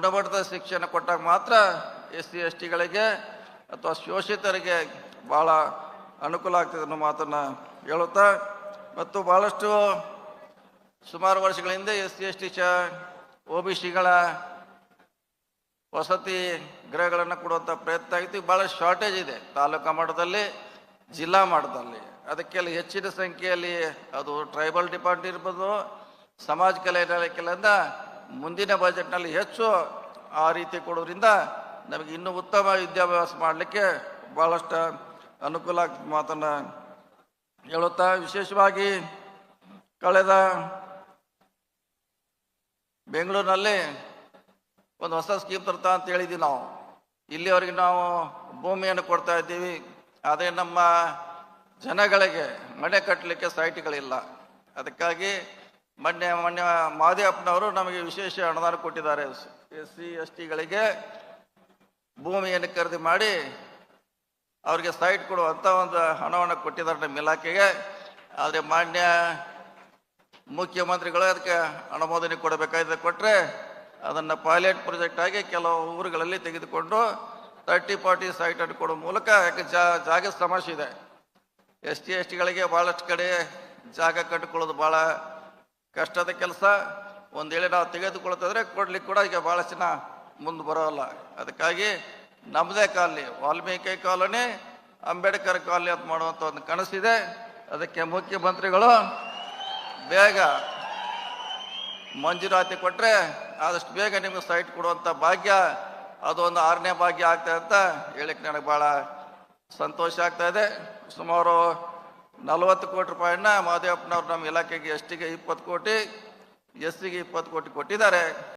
ಗುಣಮಟ್ಟದ ಶಿಕ್ಷಣ ಕೊಟ್ಟಾಗ ಮಾತ್ರ SC STಗಳಿಗೆ ಅಥವಾ ಶೋಷಿತರಿಗೆ ಭಾಳ ಅನುಕೂಲ ಆಗ್ತದೆ ಅನ್ನೋ ಮಾತನ್ನು ಹೇಳುತ್ತಾ, ಮತ್ತು ಭಾಳಷ್ಟು ಸುಮಾರು ವರ್ಷಗಳ ಹಿಂದೆ SC ST OBCಗಳ ವಸತಿ ಗೃಹಗಳನ್ನು ಕೊಡುವಂಥ ಪ್ರಯತ್ನ ಆಗಿತ್ತು. ಭಾಳ ಶಾರ್ಟೇಜ್ ಇದೆ ತಾಲೂಕು ಮಟ್ಟದಲ್ಲಿ, ಜಿಲ್ಲಾ ಮಟ್ಟದಲ್ಲಿ. ಅದಕ್ಕೆಲ್ಲ ಹೆಚ್ಚಿನ ಸಂಖ್ಯೆಯಲ್ಲಿ ಅದು ಟ್ರೈಬಲ್ ಡಿಪಾರ್ಟ್ಮೆಂಟ್ ಇರ್ಬೋದು, ಸಮಾಜ ಕಲ್ಯಾಣ ಇಲಾಖೆಯಿಂದ ಮುಂದಿನ ಬಜೆಟ್ನಲ್ಲಿ ಹೆಚ್ಚು ಆ ರೀತಿ ಕೊಡೋದ್ರಿಂದ ನಮಗೆ ಇನ್ನೂ ಉತ್ತಮ ವಿದ್ಯಾಭ್ಯಾಸ ಮಾಡಲಿಕ್ಕೆ ಭಾಳಷ್ಟು ಅನುಕೂಲ ಆಗ್ತದೆ ಮಾತನ್ನು ಹೇಳುತ್ತಾ, ವಿಶೇಷವಾಗಿ ಕಳೆದ ಬೆಂಗಳೂರಿನಲ್ಲಿ ಒಂದು ಹೊಸ ಸ್ಕೀಮ್ ತರ್ತಾ ಅಂತ ಹೇಳಿದ್ವಿ ನಾವು. ಇಲ್ಲಿವರೆಗೆ ನಾವು ಭೂಮಿಯನ್ನು ಕೊಡ್ತಾ ಇದ್ದೀವಿ, ಆದರೆ ನಮ್ಮ ಜನಗಳಿಗೆ ಮನೆ ಕಟ್ಟಲಿಕ್ಕೆ ಸೈಟ್ಗಳಿಲ್ಲ. ಅದಕ್ಕಾಗಿ ಮೊನ್ನೆ ಮಾದೇವಪ್ಪನವರು ನಮಗೆ ವಿಶೇಷ ಅನುದಾನ ಕೊಟ್ಟಿದ್ದಾರೆ. SC STಗಳಿಗೆ ಭೂಮಿಯನ್ನು ಖರೀದಿ ಮಾಡಿ ಅವರಿಗೆ ಸೈಟ್ ಕೊಡುವಂಥ ಒಂದು ಹಣವನ್ನು ಕೊಟ್ಟಿದ್ದಾರೆ ನಮ್ಮ ಇಲಾಖೆಗೆ. ಆದರೆ ಮಾನ್ಯ ಮುಖ್ಯಮಂತ್ರಿಗಳು ಅದಕ್ಕೆ ಅನುಮೋದನೆ ಕೊಡಬೇಕಾಗಿದೆ. ಕೊಟ್ಟರೆ ಅದನ್ನು ಪೈಲಟ್ ಪ್ರಾಜೆಕ್ಟ್ ಆಗಿ ಕೆಲವು ಊರುಗಳಲ್ಲಿ ತೆಗೆದುಕೊಂಡು 30-40 ಸೈಟನ್ನು ಕೊಡುವ ಮೂಲಕ, ಯಾಕೆ ಜಾಗದ ಸಮಸ್ಯೆ ಇದೆ. ST STಗಳಿಗೆ ಭಾಳಷ್ಟು ಕಡೆ ಜಾಗ ಕಟ್ಟಿಕೊಳ್ಳೋದು ಭಾಳ ಕಷ್ಟದ ಕೆಲಸ. ಒಂದು ವೇಳೆ ನಾವು ತೆಗೆದುಕೊಳ್ತಿದ್ರೆ ಕೊಡ್ಲಿಕ್ಕೆ ಕೂಡ ಈಗ ಭಾಳಷ್ಟು ಜನ ಮುಂದೆ ಬರೋಲ್ಲ. ಅದಕ್ಕಾಗಿ ನಮ್ಮದೇ colony, Valmiki colony, Ambedkar colony ಅಂತ ಮಾಡುವಂಥ ಒಂದು ಕನಸಿದೆ. ಅದಕ್ಕೆ ಮುಖ್ಯಮಂತ್ರಿಗಳು ಬೇಗ ಮಂಜೂರಾತಿ ಕೊಟ್ಟರೆ ಆದಷ್ಟು ಬೇಗ ನಿಮಗೆ ಸೈಟ್ ಕೊಡುವಂಥ ಭಾಗ್ಯ, ಅದೊಂದು 6ನೇ ಭಾಗ್ಯ ಆಗ್ತದೆ ಅಂತ ಹೇಳಿಕ್ಕೆ ನನಗೆ ಭಾಳ ಸಂತೋಷ ಆಗ್ತಾ ಇದೆ. ಸುಮಾರು 40 ಕೋಟಿ ರೂಪಾಯಿನ ಮಾದೇವಪ್ಪನವ್ರು ನಮ್ಮ ಇಲಾಖೆಗೆ STಗೆ 20 ಕೋಟಿ, SCಗೆ 20 ಕೋಟಿ ಕೊಟ್ಟಿದ್ದಾರೆ.